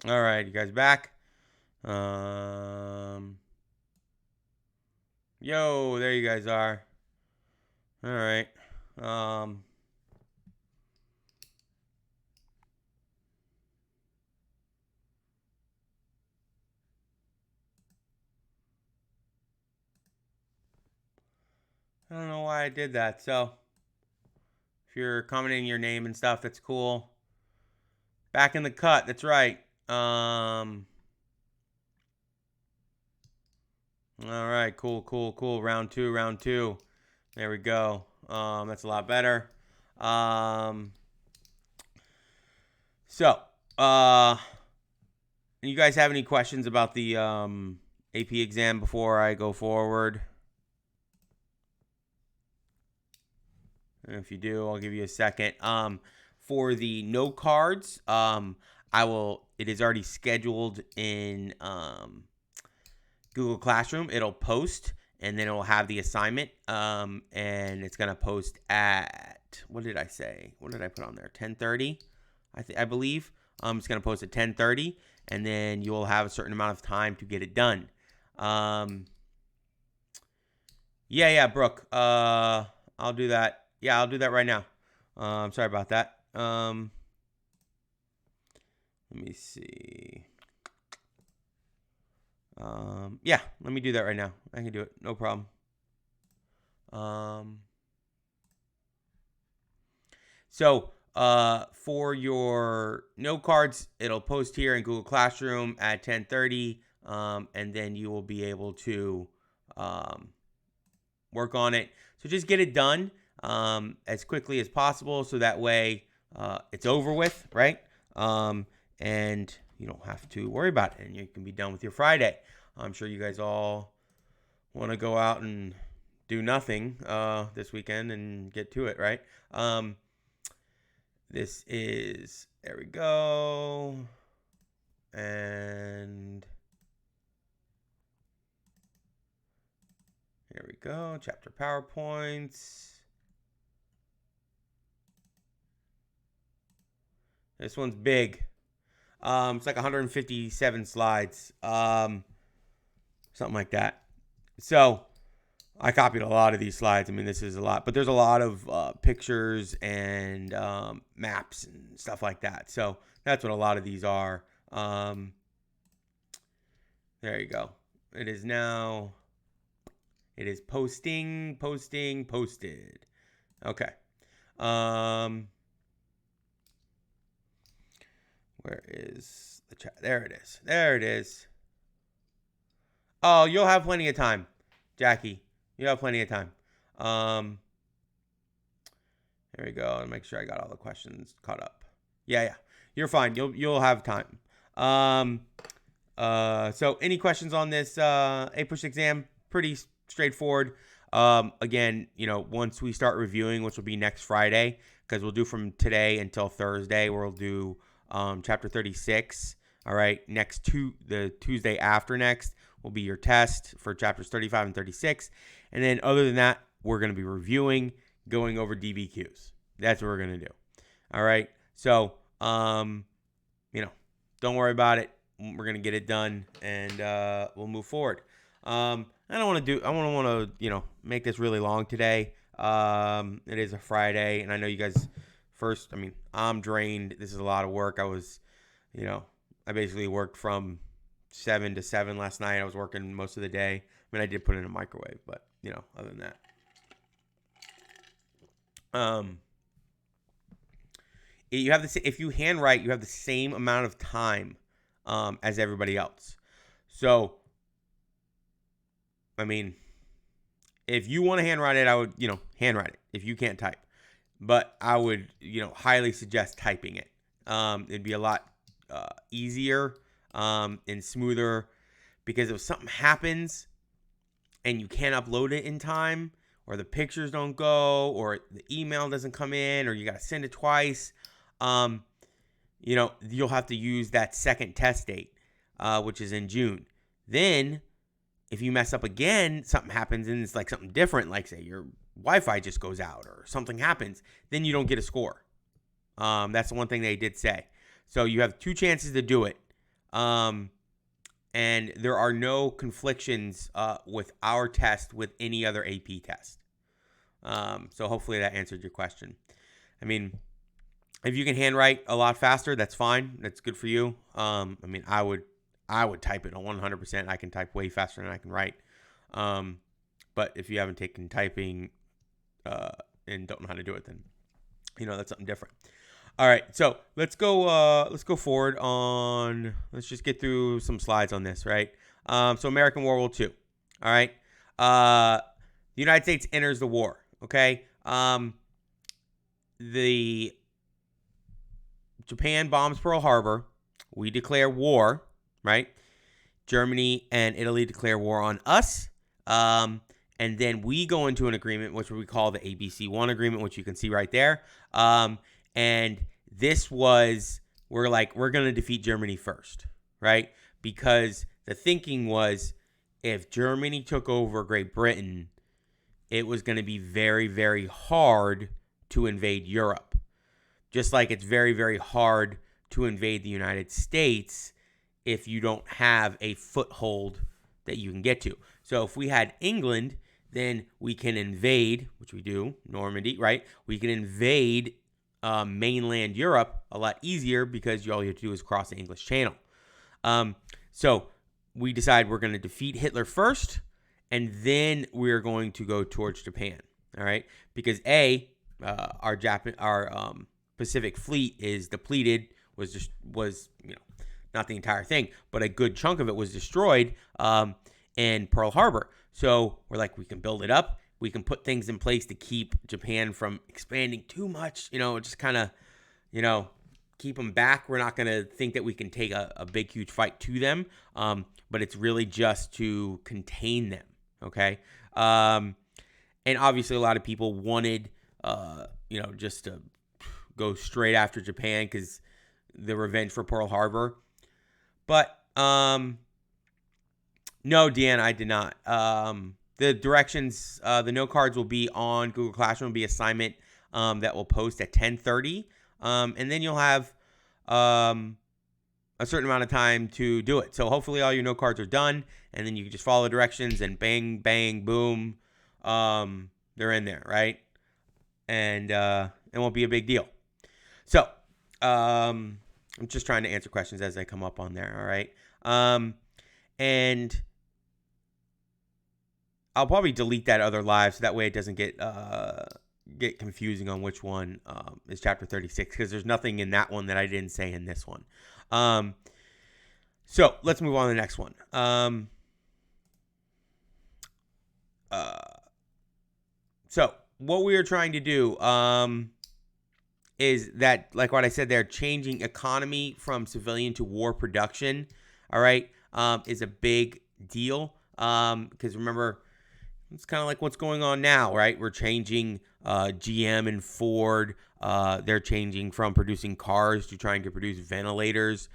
All right, you guys back? Yo, there you guys are. All right. I don't know why I did that. So, if you're commenting your name and stuff, that's cool. Back in the cut. That's right. All right. Cool. Round two. There we go. That's a lot better. Um, so, uh, you guys have any questions about the AP exam before I go forward? And if you do, I'll give you a second. For the note cards, I will. It is already scheduled in Google Classroom. It'll post, and then it'll have the assignment. And it's gonna post at, what did I say? What did I put on there? 10:30, I believe. It's gonna post at 10:30, and then you'll have a certain amount of time to get it done. Yeah, Brooke. I'll do that. Yeah, I'll do that right now. Sorry about that. Let me see. Yeah, let me do that right now. I can do it. No problem. So, for your note cards, it'll post here in Google Classroom at 10:30, and then you will be able to work on it. So just get it done as quickly as possible, so that way it's over with, right? And you don't have to worry about it, and you can be done with your Friday. I'm sure you guys all want to go out and do nothing this weekend and get to it, right? This is, there we go. And here we go. Chapter PowerPoints. This one's big. It's like 157 slides. Something like that. So I copied a lot of these slides. I mean, this is a lot, but there's a lot of pictures and maps and stuff like that. So that's what a lot of these are. There you go. It is now. It is posted. Okay. Where is the chat? There it is. Oh, you'll have plenty of time, Jackie. You have plenty of time. There we go. I'll make sure I got all the questions caught up. Yeah. You're fine. You'll have time. So any questions on this APUSH exam? Pretty straightforward. Again, once we start reviewing, which will be next Friday, because we'll do from today until Thursday, we'll do chapter 36. All right. The Tuesday after next will be your test for chapters 35 and 36. And then other than that, we're going to be reviewing, going over DBQs. That's what we're going to do. All right. So, don't worry about it. We're going to get it done, and we'll move forward. I don't want to make this really long today. It is a Friday, and I know you guys I'm drained. This is a lot of work. I basically worked from 7 to 7 last night. I was working most of the day. I mean, I did put it in a microwave, but, other than that. If you handwrite, you have the same amount of time as everybody else. So, I mean, if you want to handwrite it, I would, handwrite it if you can't type. But I would, highly suggest typing it. It'd be a lot easier and smoother, because if something happens and you can't upload it in time, or the pictures don't go, or the email doesn't come in, or you got to send it twice, you'll have to use that second test date, which is in June. Then, if you mess up again, something happens and it's like something different, like say your Wi-Fi just goes out or something happens, then you don't get a score. That's the one thing they did say. So you have 2 chances to do it. And there are no conflictions with our test with any other AP test. So hopefully that answered your question. I mean, if you can handwrite a lot faster, that's fine. That's good for you. I mean, I would type it on 100%. I can type way faster than I can write. But if you haven't taken typing and don't know how to do it, then that's something different. All right, so let's go forward on. Let's just get through some slides on this, right? So American World War II. All right, the United States enters the war. Okay, the Japan bombs Pearl Harbor. We declare war, right? Germany and Italy declare war on us. And then we go into an agreement, which we call the ABC-1 agreement, which you can see right there. And this was, we're going to defeat Germany first, right? Because the thinking was if Germany took over Great Britain, it was going to be very, very hard to invade Europe. Just like it's very, very hard to invade the United States if you don't have a foothold that you can get to. So if we had England, then we can invade, which we do, Normandy, right? We can invade mainland Europe a lot easier because all you have to do is cross the English Channel. So we decide we're going to defeat Hitler first, and then we're going to go towards Japan. All right, because our Pacific Fleet is depleted. Was not the entire thing, but a good chunk of it was destroyed in Pearl Harbor. So we're like, we can build it up. We can put things in place to keep Japan from expanding too much, just kind of, keep them back. We're not going to think that we can take a big, huge fight to them, but it's really just to contain them, okay? And obviously a lot of people wanted, just to go straight after Japan because the revenge for Pearl Harbor. But, no, Deanna, I did not. The directions, the note cards will be on Google Classroom. Will be assignment that will post at 10:30, and then you'll have a certain amount of time to do it. So hopefully all your note cards are done, and then you can just follow the directions and bang, bang, boom, they're in there, right? And it won't be a big deal. So I'm just trying to answer questions as they come up on there, all right? And I'll probably delete that other live so that way it doesn't get confusing on which one is chapter 36 because there's nothing in that one that I didn't say in this one. So let's move on to the next one. So what we are trying to do is that, like what I said, they're changing economy from civilian to war production. All right, is a big deal because remember. It's kind of like what's going on now, right? We're changing GM and Ford. They're changing from producing cars to trying to produce ventilators.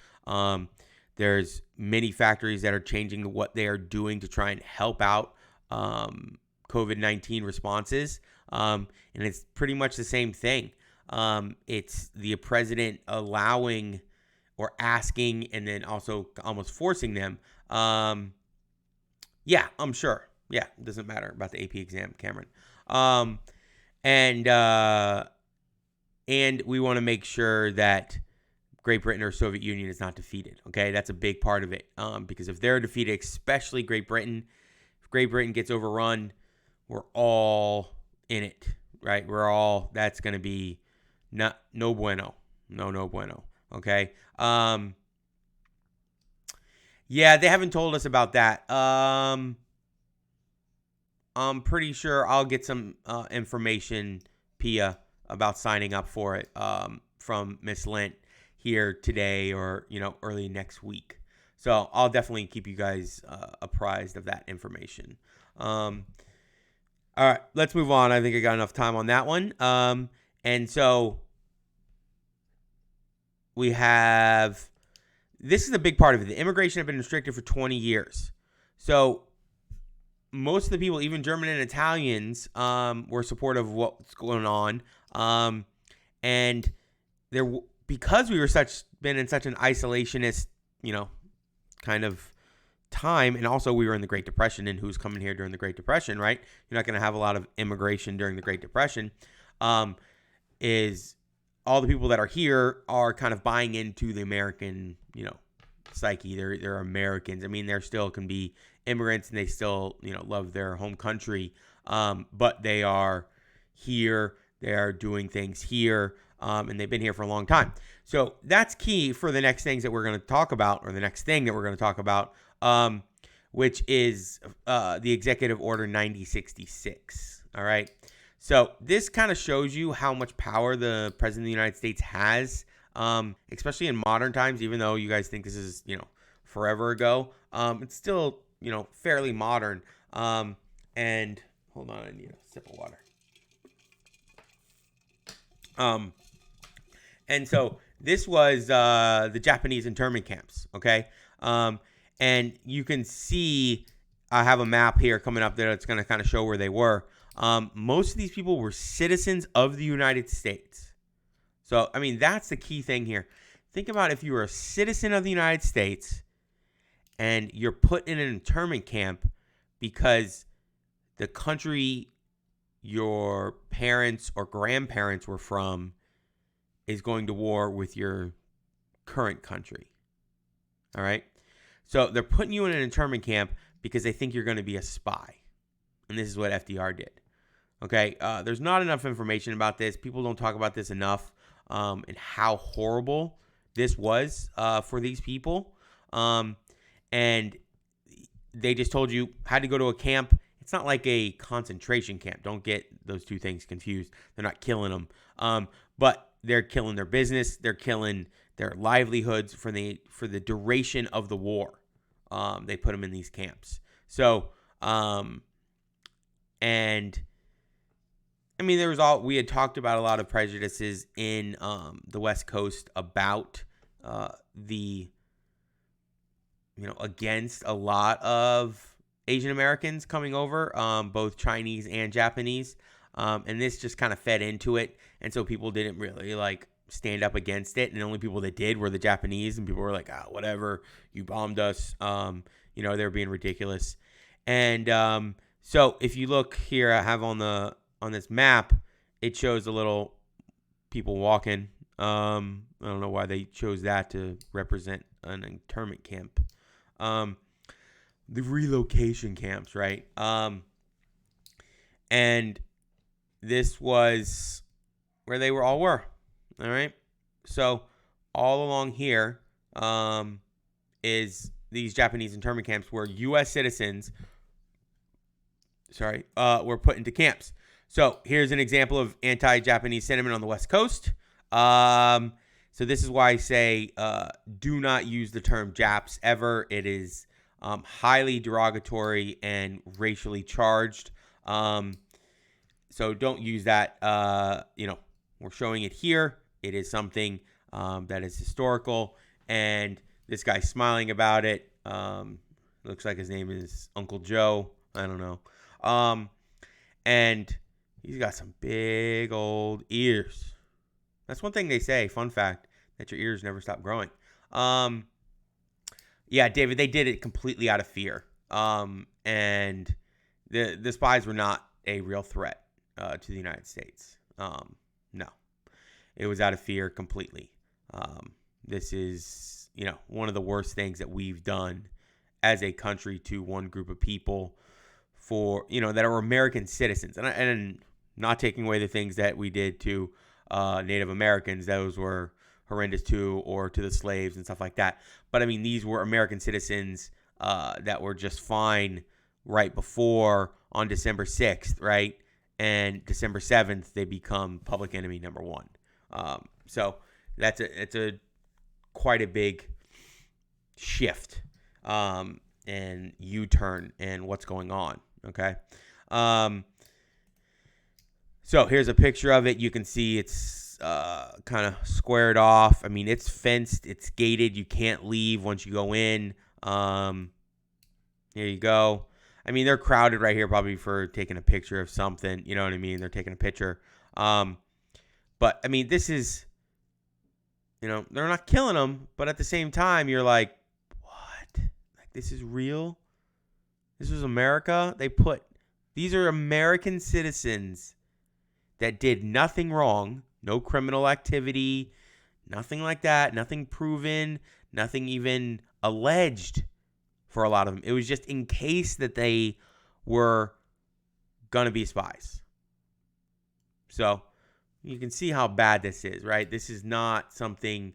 There's many factories that are changing what they are doing to try and help out COVID-19 responses. And it's pretty much the same thing. It's the president allowing or asking and then also almost forcing them. Yeah, I'm sure. Yeah, it doesn't matter about the AP exam, Cameron. And we want to make sure that Great Britain or Soviet Union is not defeated. Okay, that's a big part of it. Because if they're defeated, especially Great Britain, if Great Britain gets overrun, we're all in it, right? That's going to be no bueno. No bueno. Okay. Yeah, they haven't told us about that. I'm pretty sure I'll get some information, Pia, about signing up for it from Miss Lent here today or, early next week. So I'll definitely keep you guys apprised of that information. All right, let's move on. I think I got enough time on that one. And so we have, this is a big part of it. The immigration have been restricted for 20 years. So most of the people, even German and Italians, were supportive of what's going on. And because we were been in such an isolationist, kind of time. And also we were in the Great Depression, and who's coming here during the Great Depression, right? You're not going to have a lot of immigration during the Great Depression. Is all the people that are here are kind of buying into the American, psyche. They're Americans. I mean, there still can be immigrants and they still, love their home country. But they are here. They are doing things here. And they've been here for a long time. So that's key for the next things that we're going to talk about, or the next thing that we're going to talk about, which is the Executive Order 9066. All right. So this kind of shows you how much power the President of the United States has, especially in modern times, even though you guys think this is, forever ago. It's still, fairly modern. And hold on, I need a sip of water. And so this was the Japanese internment camps, okay? And you can see I have a map here coming up there that's going to kind of show where they were. Most of these people were citizens of the United States. So, I mean, that's the key thing here. Think about if you were a citizen of the United States and you're put in an internment camp because the country your parents or grandparents were from is going to war with your current country. All right? So they're putting you in an internment camp because they think you're going to be a spy. And this is what FDR did. Okay? There's not enough information about this. People don't talk about this enough, and how horrible this was for these people. And they just told you how to go to a camp. It's not like a concentration camp. Don't get those two things confused. They're not killing them. But they're killing their business. They're killing their livelihoods for the duration of the war. They put them in these camps. So, and I mean, we had talked about a lot of prejudices in the West Coast about against a lot of Asian Americans coming over, both Chinese and Japanese. And this just kind of fed into it. And so people didn't really stand up against it. And the only people that did were the Japanese, and people were like, whatever, you bombed us. They were being ridiculous. And so if you look here, I have on this map, it shows a little people walking. I don't know why they chose that to represent an internment camp. The relocation camps, right? And this was where they all were. All right. So all along here is these Japanese internment camps where U.S. citizens, were put into camps. So here's an example of anti-Japanese sentiment on the West Coast. So this is why I say do not use the term Japs ever. It is highly derogatory and racially charged. So don't use that. We're showing it here. It is something that is historical, and this guy's smiling about it. Looks like his name is Uncle Joe. I don't know. And he's got some big old ears. That's one thing they say, fun fact, that your ears never stop growing. Yeah, David, they did it completely out of fear. And the spies were not a real threat to the United States. No. It was out of fear completely. This is, one of the worst things that we've done as a country to one group of people for, that are American citizens. And not taking away the things that we did to Native Americans. Those were horrendous too, or to the slaves and stuff like that. But I mean, these were American citizens that were just fine right before on December 6th, right? And December 7th, they become public enemy number one. So it's a quite a big shift and U-turn and what's going on. Okay. So here's a picture of it. You can see it's kind of squared off. I mean, it's fenced. It's gated. You can't leave once you go in. Here you go. I mean, they're crowded right here probably for taking a picture of something. You know what I mean? They're taking a picture. But, I mean, this is, they're not killing them. But at the same time, you're like, what? this is real. This was America. These are American citizens that did nothing wrong, no criminal activity, nothing like that, nothing proven, nothing even alleged for a lot of them. It was just in case that they were going to be spies. So you can see how bad this is, right? This is not something,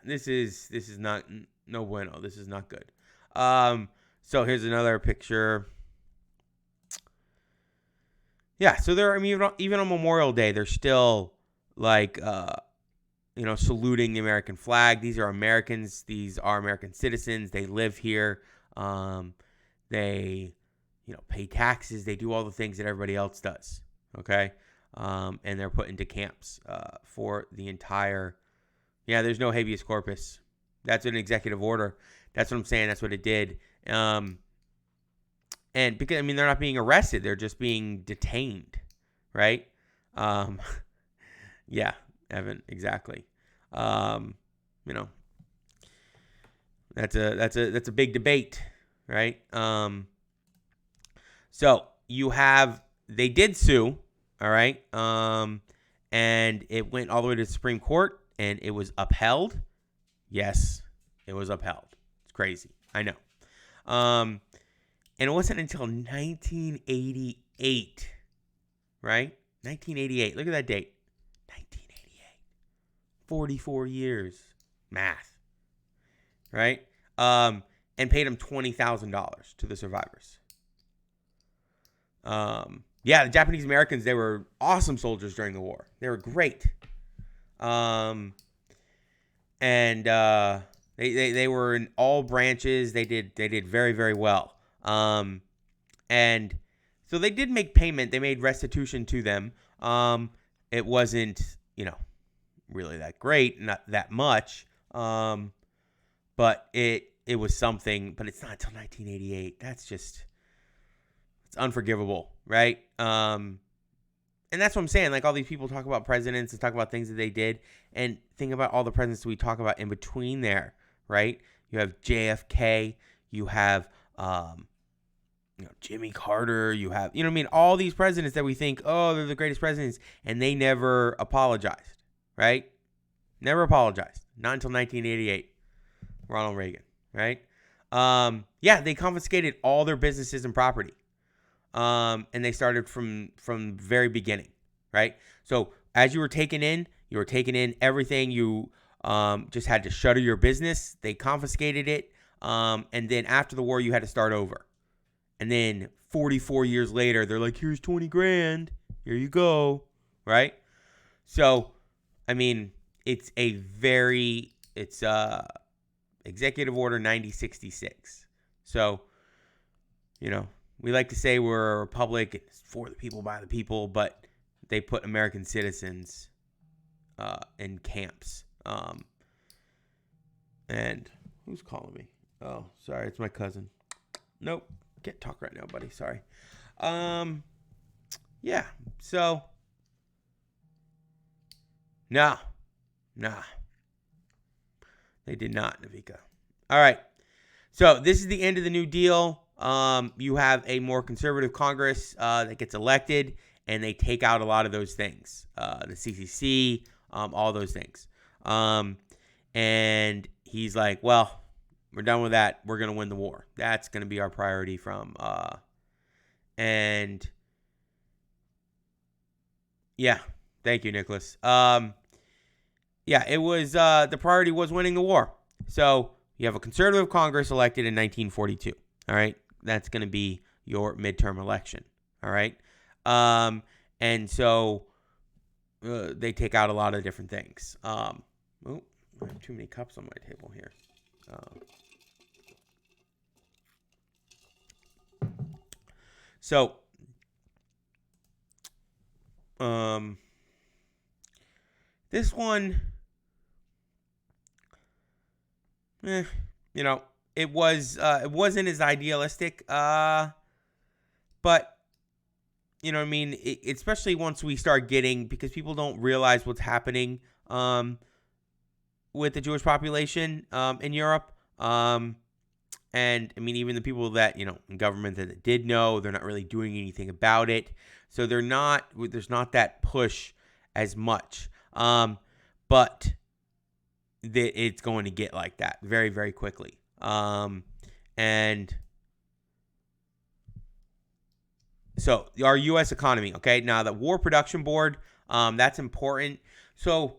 this is not, no bueno. This is not good. So here's another picture. Yeah, so even on Memorial Day, they're still like, saluting the American flag. These are Americans. These are American citizens. They live here. They, pay taxes. They do all the things that everybody else does. Okay, and they're put into camps for the entire. Yeah, there's no habeas corpus. That's an executive order. That's what I'm saying. That's what it did. And because, they're not being arrested. They're just being detained, right? Yeah, Evan, exactly. That's a big debate, right? So they did sue, all right? And it went all the way to the Supreme Court, and it was upheld. Yes, it was upheld. It's crazy. I know. And it wasn't until 1988, right? 1988. Look at that date. 1988. 44 years. Math. Right? And paid them $20,000 to the survivors. The Japanese Americans, they were awesome soldiers during the war. They were great. And they were in all branches. They did very, very well. And so they did make payment. They made restitution to them. It wasn't, really that great, not that much. But it was something, but it's not until 1988. It's unforgivable, right? And that's what I'm saying. Like, all these people talk about presidents and talk about things that they did, and think about all the presidents that we talk about in between there, right? You have JFK, you have, Jimmy Carter, you have, all these presidents that we think, oh, they're the greatest presidents, and they never apologized, right? Never apologized. Not until 1988. Ronald Reagan, right? They confiscated all their businesses and property. And they started from very beginning, right? So as you were taking in everything. You just had to shutter your business. They confiscated it. And then after the war, you had to start over. And then 44 years later, they're like, here's 20 grand. Here you go. Right? So, it's Executive Order 9066. So, we like to say we're a republic, it's for the people, by the people, but they put American citizens in camps. And who's calling me? Oh, sorry, it's my cousin. Nope, can't talk right now, buddy. Sorry. So, nah. They did not, Navika. All right. So this is the end of the New Deal. You have a more conservative Congress that gets elected, and they take out a lot of those things. The CCC, all those things. And he's like, well, we're done with that. We're going to win the war. That's going to be our priority thank you, Nicholas. It was, the priority was winning the war. So you have a conservative Congress elected in 1942. All right. That's going to be your midterm election. All right. And so they take out a lot of different things. I have too many cups on my table here. This one, it wasn't as idealistic, but especially once we start getting, because people don't realize what's happening. with the Jewish population in Europe. And I mean, even the people that, in government that did know, they're not really doing anything about it. So there's not that push as much. But it's going to get like that very, very quickly. And so our U.S. economy, okay? Now, the War Production Board, that's important. So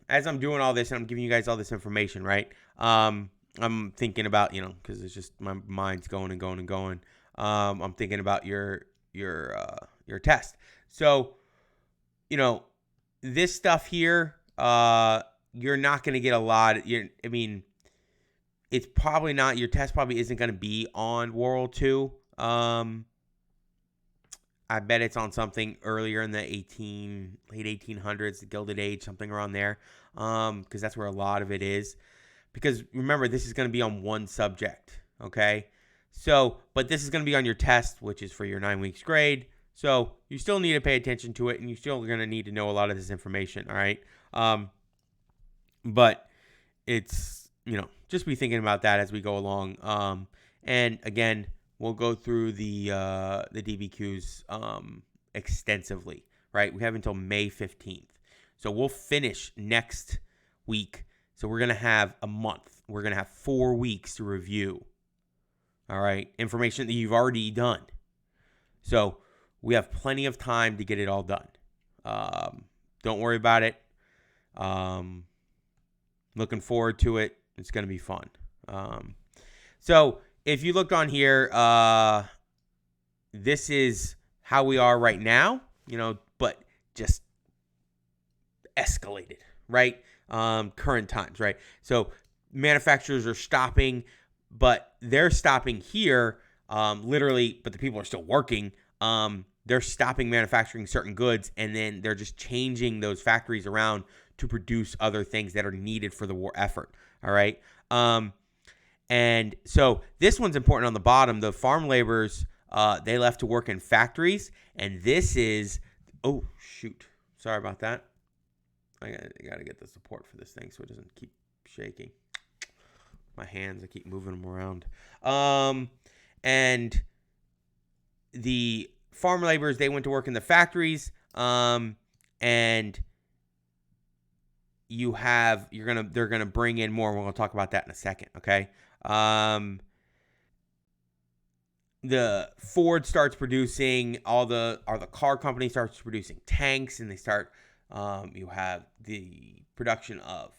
as I'm doing all this and I'm giving you guys all this information, right? I'm thinking about, because it's just my mind's going and going and going. I'm thinking about your test. So, this stuff here, you're not going to get a lot. It's probably not, your test probably isn't going to be on World War II. I bet it's on something earlier in the late 1800s, the Gilded Age, something around there, because that's where a lot of it is. Because remember, this is going to be on one subject, okay? So, but this is going to be on your test, which is for your 9 weeks grade. So you still need to pay attention to it, and you're still going to need to know a lot of this information, all right? But it's, just be thinking about that as we go along. And again, we'll go through the DBQs extensively, right? We have until May 15th. So we'll finish next week. So we're going to have a month. We're going to have 4 weeks to review, all right, information that you've already done. So we have plenty of time to get it all done. Don't worry about it. Looking forward to it. It's going to be fun. So if you look on here, this is how we are right now, but just escalated, right? Current times, right? So manufacturers are stopping, but they're stopping here, literally, but the people are still working. They're stopping manufacturing certain goods, and then they're just changing those factories around to produce other things that are needed for the war effort. All right. And so this one's important on the bottom. The farm laborers, they left to work in factories, and this is, oh shoot, sorry about that. I gotta get the support for this thing so it doesn't keep shaking. My hands, I keep moving them around. And the farm laborers, they went to work in the factories, and they're gonna bring in more. We're gonna talk about that in a second, okay? The Ford starts producing the car company starts producing tanks, and they start. You have the production of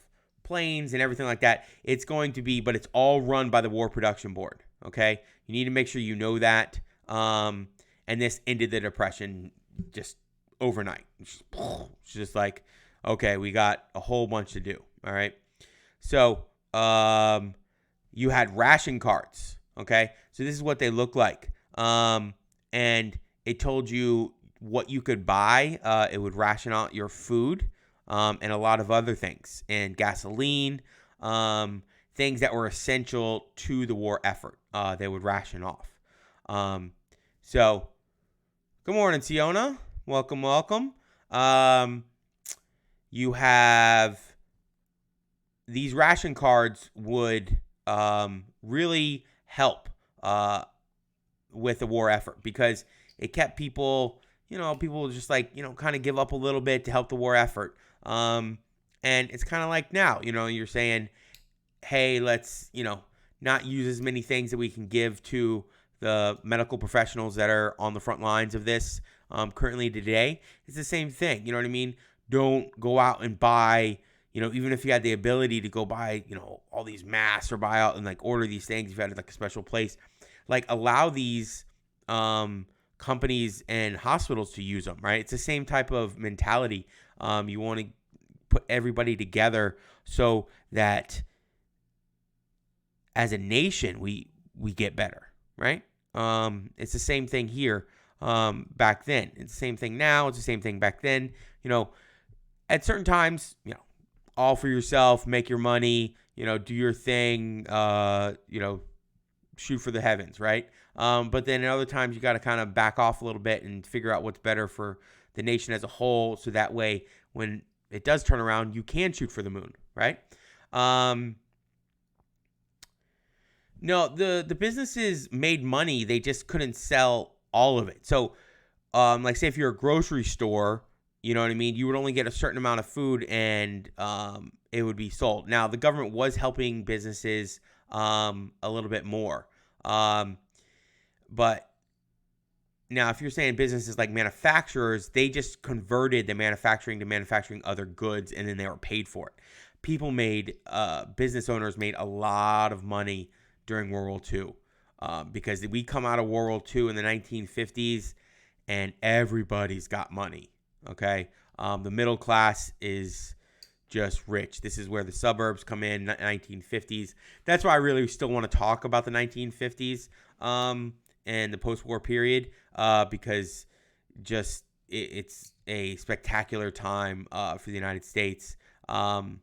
planes and everything like that. It's going to be, but it's all run by the War Production Board. Okay, you need to make sure you know that. And this ended the Depression just overnight. It's just like, okay, we got a whole bunch to do. All right, so you had ration cards. Okay, so this is what they look like. And it told you what you could buy. It would ration out your food, and a lot of other things, and gasoline, things that were essential to the war effort. They would ration off. So, good morning, Siona. Welcome, welcome. You have these ration cards would really help with the war effort, because it kept people, people just like, kind of give up a little bit to help the war effort. And it's kind of like now, you're saying, hey, let's, not use as many things that we can give to the medical professionals that are on the front lines of this currently today. It's the same thing. You know what I mean? Don't go out and buy, even if you had the ability to go buy, all these masks or buy out and like order these things, if you had like a special place, like allow these companies and hospitals to use them, right? It's the same type of mentality. You want to put everybody together so that as a nation, we get better, right? It's the same thing here back then. It's the same thing now. It's the same thing back then. At certain times, all for yourself, make your money, do your thing, shoot for the heavens, right? But then at other times, you got to kind of back off a little bit and figure out what's better for the nation as a whole. So that way, when it does turn around, you can shoot for the moon, right? No, the businesses made money. They just couldn't sell all of it. So, like say if you're a grocery store, you know what I mean? You would only get a certain amount of food and it would be sold. Now, the government was helping businesses a little bit more. But now, if you're saying businesses like manufacturers, they just converted the manufacturing to manufacturing other goods and then they were paid for it. Business owners made a lot of money during World War II because we come out of World War II in the 1950s and everybody's got money, okay? The middle class is just rich. This is where the suburbs come in, 1950s. That's why I really still want to talk about the 1950s and the post-war period because just it's a spectacular time for the United States. And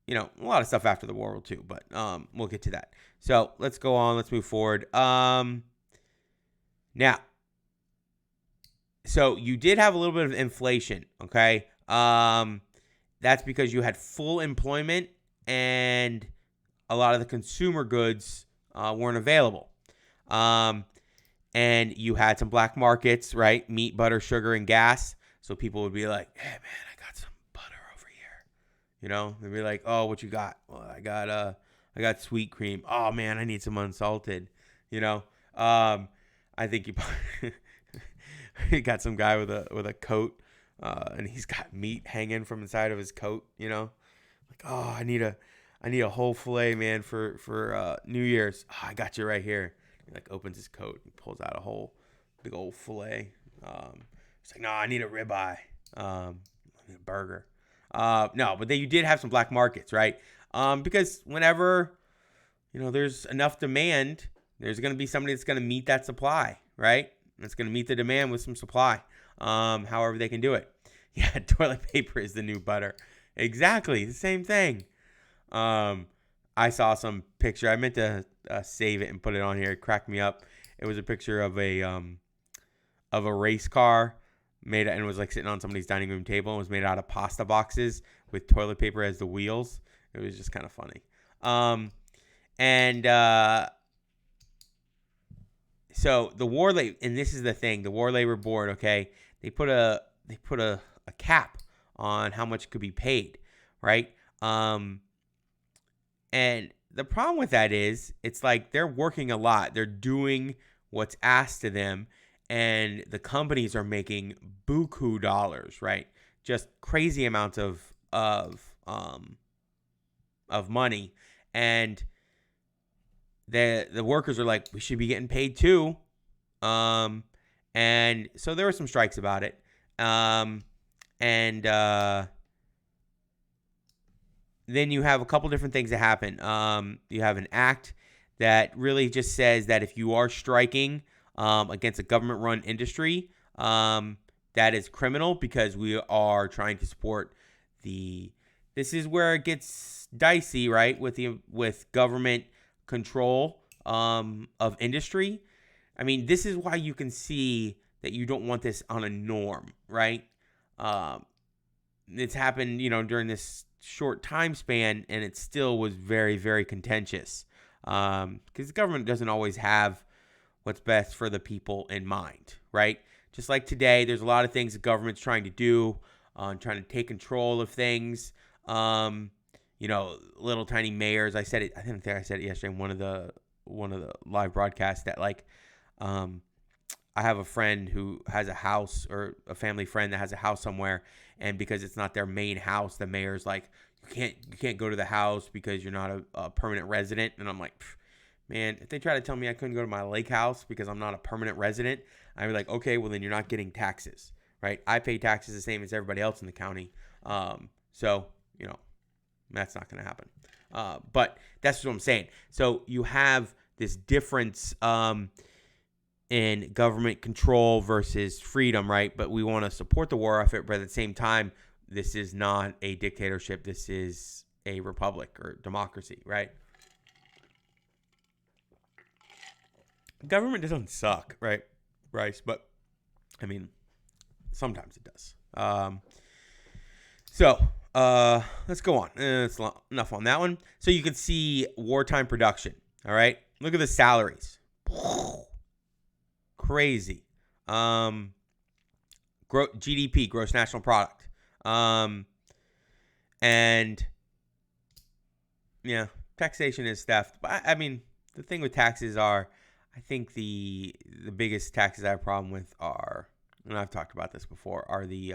you know, a lot of stuff after the World War II, but we'll get to that. So let's go on. Let's move forward. Now, so you did have a little bit of inflation, okay? That's because you had full employment and a lot of the consumer goods weren't available. And you had some black markets, right? Meat, butter, sugar, and gas. So people would be like, hey, man, I got some butter over here. You know, they'd be like, oh, what you got? Well, I got sweet cream. Oh, man, I need some unsalted. You know, I think you got some guy with a coat and he's got meat hanging from inside of his coat, you know, like, oh, I need a whole fillet, man, for New Year's. Oh, I got you right here. He like opens his coat and pulls out a whole big old fillet. It's like, no, I need a ribeye. I need a burger. No, but then you did have some black markets, right? Because whenever, you know, there's enough demand, there's going to be somebody that's going to meet that supply, right? That's going to meet the demand with some supply, however they can do it. Yeah, toilet paper is the new butter. Exactly, the same thing. I saw some picture. I meant to save it and put it on here. It cracked me up. It was a picture of a race car and it was like sitting on somebody's dining room table and was made out of pasta boxes with toilet paper as the wheels. It was just kind of funny. So the and this is the thing, the War Labor Board, okay, they put a cap on how much could be paid, right? And the problem with that is it's like they're working a lot. They're doing what's asked of them, and the companies are making buku dollars, right? Just crazy amounts of money, and the workers are like, we should be getting paid too. And so there were some strikes about it. Then you have a couple different things that happen. You have an act that really just says that if you are striking against a government-run industry, that is criminal because we are trying to support This is where it gets dicey, right? With government control of industry. I mean, this is why you can see that you don't want this on a norm, right? It's happened, you know, during this short time span, and it still was very, very contentious because the government doesn't always have what's best for the people in mind, right? Just like today, there's a lot of things the government's trying to do, trying to take control of things. You know, little tiny mayors. I think I said it yesterday in one of the live broadcasts that like, I have a friend who has a house, or a family friend that has a house somewhere, and because it's not their main house, the mayor's like, you can't go to the house because you're not a permanent resident. And I'm like, man, if they try to tell me I couldn't go to my lake house because I'm not a permanent resident, I'd be like, okay, well then you're not getting taxes, right? I pay taxes the same as everybody else in the county. So, you know, that's not going to happen. But that's what I'm saying. So you have this difference in government control versus freedom, right? But we want to support the war effort, but at the same time, this is not a dictatorship. This is a republic or democracy, right? Government doesn't suck, right, Bryce? But, I mean, sometimes it does. Let's go on. It's enough on that one. So you can see wartime production. All right. Look at the salaries. Crazy. GDP, gross national product. And yeah, taxation is theft. But I mean, the thing with taxes are, I think the biggest taxes I have a problem with are, and I've talked about this before, are the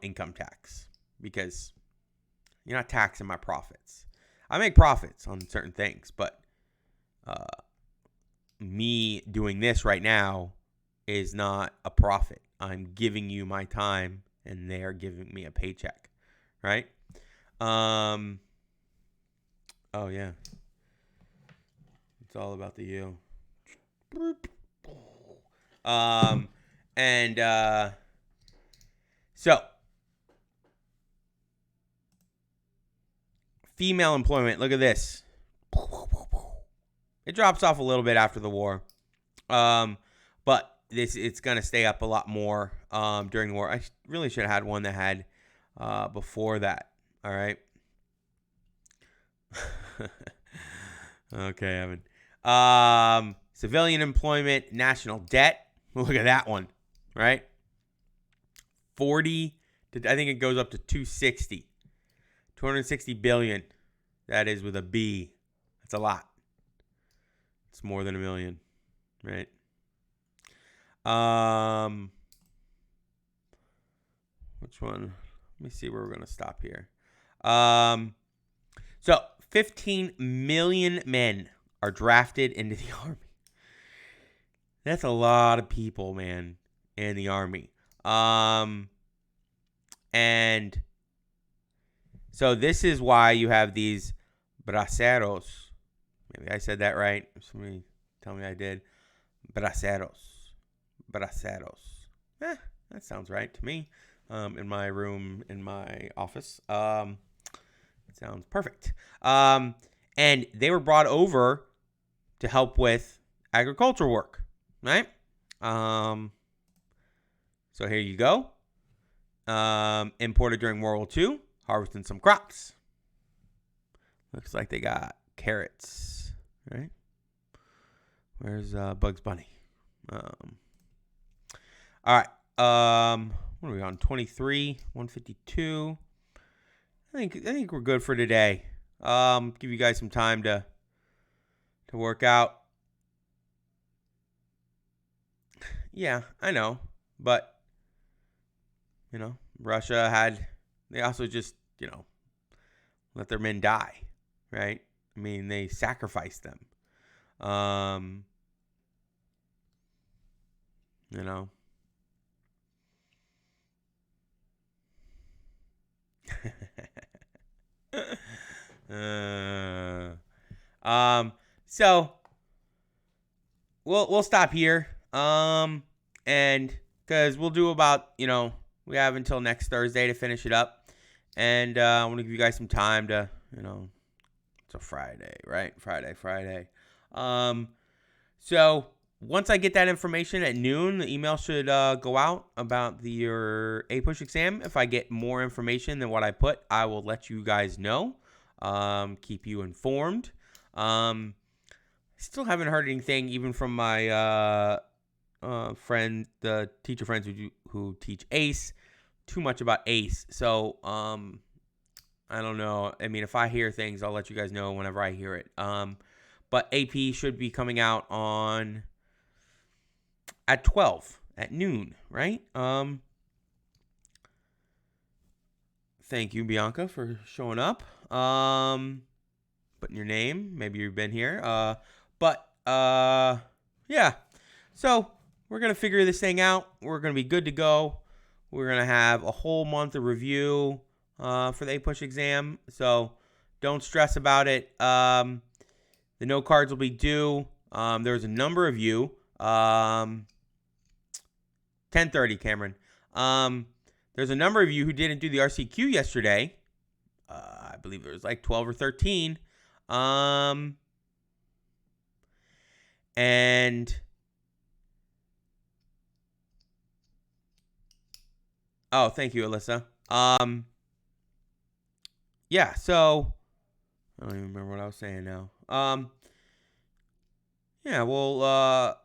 income tax, because you're not taxing my profits. I make profits on certain things, but me doing this right now is not a profit. I'm giving you my time, and they are giving me a paycheck, right? Oh yeah, it's all about the you. So female employment. Look at this. It drops off a little bit after the war, but it's gonna stay up a lot more during the war. I really should have had one that had before that. All right. Okay, Evan. Civilian employment, national debt. Look at that one, right? 40 to, I think it goes up to 260. 260 billion. That is with a B. That's a lot. It's more than a million, right? Which one? Let me see where we're going to stop here. So 15 million men are drafted into the Army. That's a lot of people, man, in the Army. And so this is why you have these braceros. Maybe I said that right. Somebody tell me I did. Braceros. That sounds right to me. In my room, in my office. It sounds perfect. And they were brought over to help with agriculture work, right? So here you go. Imported during World War II, harvesting some crops. Looks like they got carrots, right? Where's Bugs Bunny? All right. What are we on? 23, 152. I think we're good for today. Give you guys some time to work out. Yeah, I know, but Russia they also just let their men die, right? I mean, they sacrificed them. So we'll stop here. And because we'll do about, we have until next Thursday to finish it up. And I want to give you guys some time to, it's a Friday, right? Friday. So once I get that information at noon, the email should go out about your A-Push exam. If I get more information than what I put, I will let you guys know. Keep you informed. Still haven't heard anything even from my the teacher friends who teach ACE, too much about ACE. So I don't know. I mean, if I hear things, I'll let you guys know whenever I hear it. But AP should be coming out at 12 at noon, right? Thank you, Bianca, for showing up. Putting your name. Maybe you've been here. Yeah. So we're going to figure this thing out. We're going to be good to go. We're going to have a whole month of review for the A-Push exam. So don't stress about it. The note cards will be due. There's a number of you. 10:30, Cameron. There's a number of you who didn't do the RCQ yesterday. I believe there was like 12 or 13. And Oh, thank you, Alyssa. Yeah, so I don't even remember what I was saying now. Yeah, well,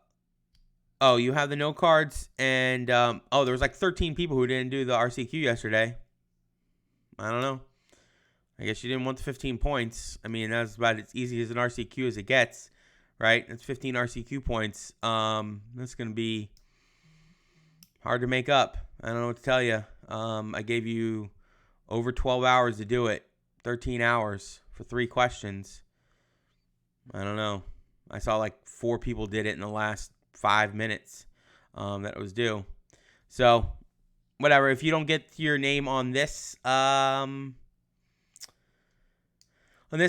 oh, you have the note cards, and oh, there was like 13 people who didn't do the RCQ yesterday. I don't know. I guess you didn't want the 15 points. I mean, that's about as easy as an RCQ as it gets, right? That's 15 RCQ points. That's gonna be hard to make up. I don't know what to tell you. I gave you over 12 hours to do it. 13 hours for 3 questions. I don't know. I saw like 4 people did it in the last 5 minutes that it was due. So, whatever. If you don't get your name on this,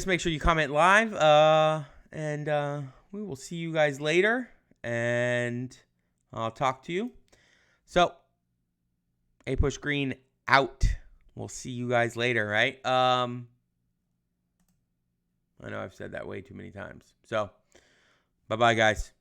make sure you comment live. And we will see you guys later. And I'll talk to you. So, A Push Green out. We'll see you guys later, right? I know I've said that way too many times. So, bye-bye, guys.